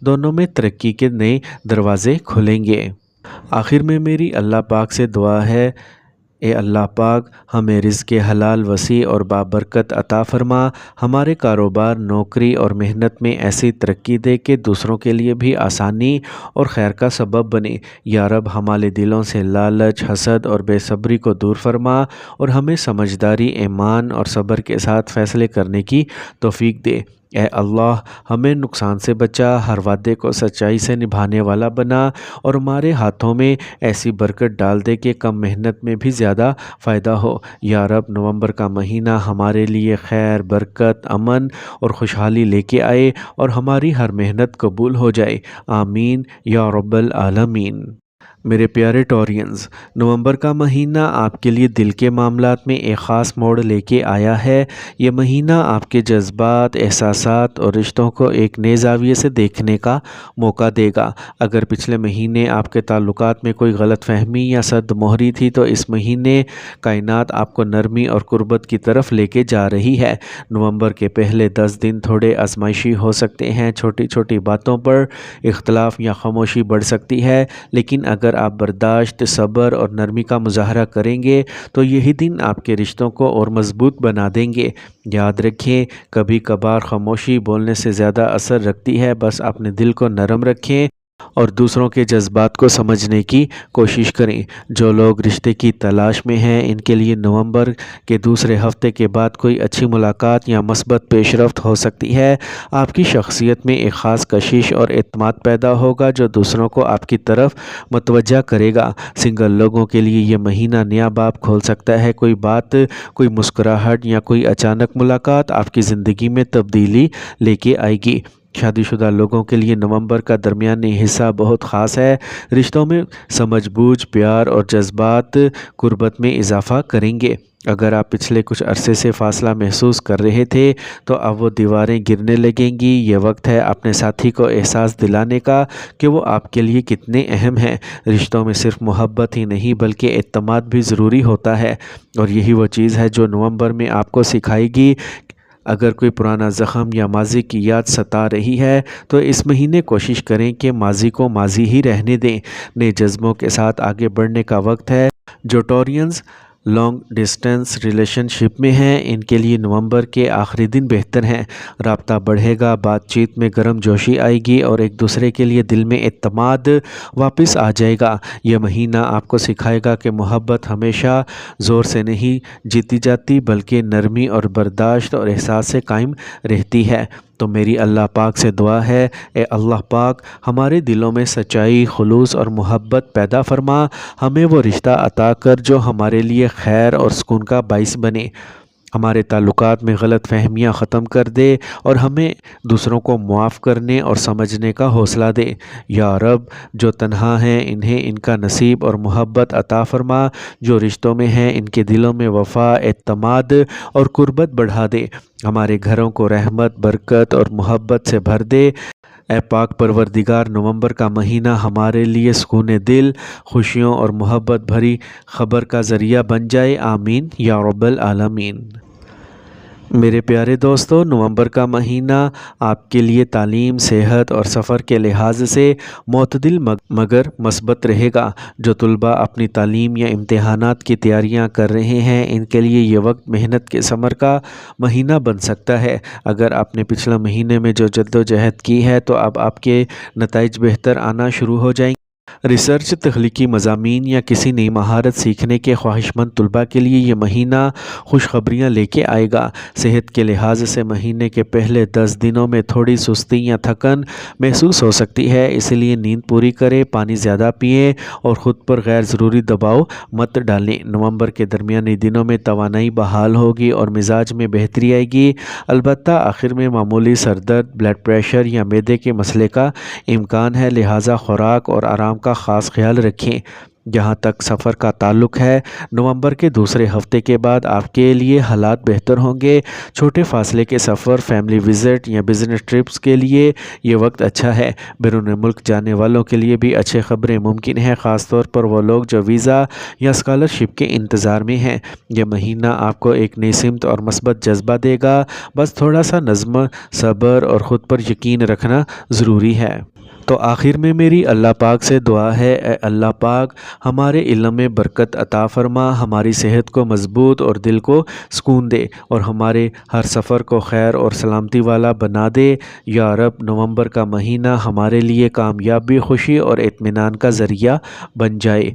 دونوں میں ترقی کے نئے دروازے کھلیں گے۔ آخر میں میری اللہ پاک سے دعا ہے، اے اللہ پاک ہمیں رزق حلال وسیع اور بابرکت عطا فرما، ہمارے کاروبار، نوکری اور محنت میں ایسی ترقی دے کہ دوسروں کے لیے بھی آسانی اور خیر کا سبب بنے۔ یا رب ہمارے دلوں سے لالچ، حسد اور بے صبری کو دور فرما اور ہمیں سمجھداری، ایمان اور صبر کے ساتھ فیصلے کرنے کی توفیق دے۔ اے اللہ ہمیں نقصان سے بچا، ہر وعدے کو سچائی سے نبھانے والا بنا اور ہمارے ہاتھوں میں ایسی برکت ڈال دے کہ کم محنت میں بھی زیادہ فائدہ ہو۔ یا رب نومبر کا مہینہ ہمارے لیے خیر، برکت، امن اور خوشحالی لے کے آئے اور ہماری ہر محنت قبول ہو جائے، آمین یا رب العالمین۔ میرے پیارے ٹورینز، نومبر کا مہینہ آپ کے لیے دل کے معاملات میں ایک خاص موڑ لے کے آیا ہے۔ یہ مہینہ آپ کے جذبات، احساسات اور رشتوں کو ایک نئے زاویے سے دیکھنے کا موقع دے گا۔ اگر پچھلے مہینے آپ کے تعلقات میں کوئی غلط فہمی یا صد مہری تھی تو اس مہینے کائنات آپ کو نرمی اور قربت کی طرف لے کے جا رہی ہے۔ نومبر کے پہلے 10 دن تھوڑے آزمائشی ہو سکتے ہیں، چھوٹی چھوٹی باتوں پر اختلاف یا خاموشی بڑھ سکتی ہے، لیکن اگر آپ برداشت، صبر اور نرمی کا مظاہرہ کریں گے تو یہی دن آپ کے رشتوں کو اور مضبوط بنا دیں گے۔ یاد رکھیں، کبھی کبھار خاموشی بولنے سے زیادہ اثر رکھتی ہے۔ بس اپنے دل کو نرم رکھیں اور دوسروں کے جذبات کو سمجھنے کی کوشش کریں۔ جو لوگ رشتے کی تلاش میں ہیں، ان کے لیے نومبر کے دوسرے ہفتے کے بعد کوئی اچھی ملاقات یا مثبت پیش رفت ہو سکتی ہے۔ آپ کی شخصیت میں ایک خاص کشش اور اعتماد پیدا ہوگا جو دوسروں کو آپ کی طرف متوجہ کرے گا۔ سنگل لوگوں کے لیے یہ مہینہ نیا باب کھول سکتا ہے۔ کوئی بات، کوئی مسکراہٹ یا کوئی اچانک ملاقات آپ کی زندگی میں تبدیلی لے کے آئے گی۔ شادی شدہ لوگوں کے لیے نومبر کا درمیانی حصہ بہت خاص ہے۔ رشتوں میں سمجھ بوجھ، پیار اور جذبات قربت میں اضافہ کریں گے۔ اگر آپ پچھلے کچھ عرصے سے فاصلہ محسوس کر رہے تھے تو اب وہ دیواریں گرنے لگیں گی۔ یہ وقت ہے اپنے ساتھی کو احساس دلانے کا کہ وہ آپ کے لیے کتنے اہم ہیں۔ رشتوں میں صرف محبت ہی نہیں بلکہ اعتماد بھی ضروری ہوتا ہے، اور یہی وہ چیز ہے جو نومبر میں آپ کو سکھائے گی۔ اگر کوئی پرانا زخم یا ماضی کی یاد ستا رہی ہے تو اس مہینے کوشش کریں کہ ماضی کو ماضی ہی رہنے دیں۔ نئے جذبوں کے ساتھ آگے بڑھنے کا وقت ہے۔ جو ٹورینز لانگ ڈسٹینس ریلیشن شپ میں ہیں، ان کے لیے نومبر کے آخری دن بہتر ہیں۔ رابطہ بڑھے گا، بات چیت میں گرم جوشی آئے گی اور ایک دوسرے کے لیے دل میں اعتماد واپس آ جائے گا۔ یہ مہینہ آپ کو سکھائے گا کہ محبت ہمیشہ زور سے نہیں جیتی جاتی بلکہ نرمی اور برداشت اور احساس سے قائم رہتی ہے۔ تو میری اللہ پاک سے دعا ہے، اے اللہ پاک ہمارے دلوں میں سچائی، خلوص اور محبت پیدا فرما، ہمیں وہ رشتہ عطا کر جو ہمارے لیے خیر اور سکون کا باعث بنے، ہمارے تعلقات میں غلط فہمیاں ختم کر دے اور ہمیں دوسروں کو معاف کرنے اور سمجھنے کا حوصلہ دے۔ یا رب جو تنہا ہیں انہیں ان کا نصیب اور محبت عطا فرما، جو رشتوں میں ہیں ان کے دلوں میں وفا، اعتماد اور قربت بڑھا دے، ہمارے گھروں کو رحمت، برکت اور محبت سے بھر دے۔ اے پاک پروردگار، نومبر کا مہینہ ہمارے لیے سکون دل، خوشیوں اور محبت بھری خبر کا ذریعہ بن جائے، آمین یا رب العالمین۔ میرے پیارے دوستو، نومبر کا مہینہ آپ کے لیے تعلیم، صحت اور سفر کے لحاظ سے معتدل مگر مثبت رہے گا۔ جو طلباء اپنی تعلیم یا امتحانات کی تیاریاں کر رہے ہیں، ان کے لیے یہ وقت محنت کے ثمر کا مہینہ بن سکتا ہے۔ اگر آپ نے پچھلے مہینے میں جو جدوجہد کی ہے تو اب آپ کے نتائج بہتر آنا شروع ہو جائیں گے۔ ریسرچ، تخلیقی مضامین یا کسی نئی مہارت سیکھنے کے خواہش مند طلباء کے لیے یہ مہینہ خوشخبریاں لے کے آئے گا۔ صحت کے لحاظ سے مہینے کے پہلے 10 دنوں میں تھوڑی سستی یا تھکن محسوس ہو سکتی ہے، اس لیے نیند پوری کریں، پانی زیادہ پئیں اور خود پر غیر ضروری دباؤ مت ڈالیں۔ نومبر کے درمیانی دنوں میں توانائی بحال ہوگی اور مزاج میں بہتری آئے گی، البتہ آخر میں معمولی سر درد، بلڈ پریشر یا معدے کے مسئلے کا امکان ہے، لہٰذا خوراک اور آرام کا کا خاص خیال رکھیں۔ جہاں تک سفر کا تعلق ہے، نومبر کے دوسرے ہفتے کے بعد آپ کے لیے حالات بہتر ہوں گے۔ چھوٹے فاصلے کے سفر، فیملی وزٹ یا بزنس ٹرپس کے لیے یہ وقت اچھا ہے۔ بیرون ملک جانے والوں کے لیے بھی اچھے خبریں ممکن ہیں، خاص طور پر وہ لوگ جو ویزا یا اسکالرشپ کے انتظار میں ہیں۔ یہ مہینہ آپ کو ایک نئی سمت اور مثبت جذبہ دے گا، بس تھوڑا سا نظم، صبر اور خود پر یقین رکھنا ضروری ہے۔ تو آخر میں میری اللہ پاک سے دعا ہے، اے اللہ پاک ہمارے علم میں برکت عطا فرما، ہماری صحت کو مضبوط اور دل کو سکون دے، اور ہمارے ہر سفر کو خیر اور سلامتی والا بنا دے۔ یا رب، نومبر کا مہینہ ہمارے لیے کامیابی، خوشی اور اطمینان کا ذریعہ بن جائے،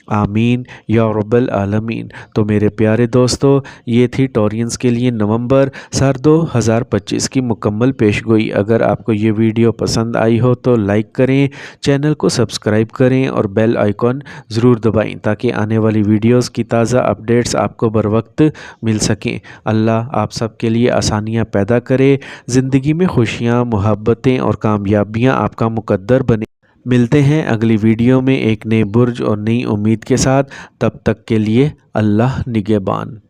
آمین یا رب العالمین۔ تو میرے پیارے دوستو، یہ تھی ٹورینز کے لیے نومبر سال 2025 کی مکمل پیشگوئی۔ اگر آپ کو یہ ویڈیو پسند آئی ہو تو لائک کریں، چینل کو سبسکرائب کریں اور بیل آئیکن ضرور دبائیں تاکہ آنے والی ویڈیوز کی تازہ اپڈیٹس آپ کو بر وقت مل سکیں۔ اللہ آپ سب کے لیے آسانیاں پیدا کرے، زندگی میں خوشیاں، محبتیں اور کامیابیاں آپ کا مقدر بنے۔ ملتے ہیں اگلی ویڈیو میں ایک نئے برج اور نئی امید کے ساتھ، تب تک کے لیے اللہ نگہبان۔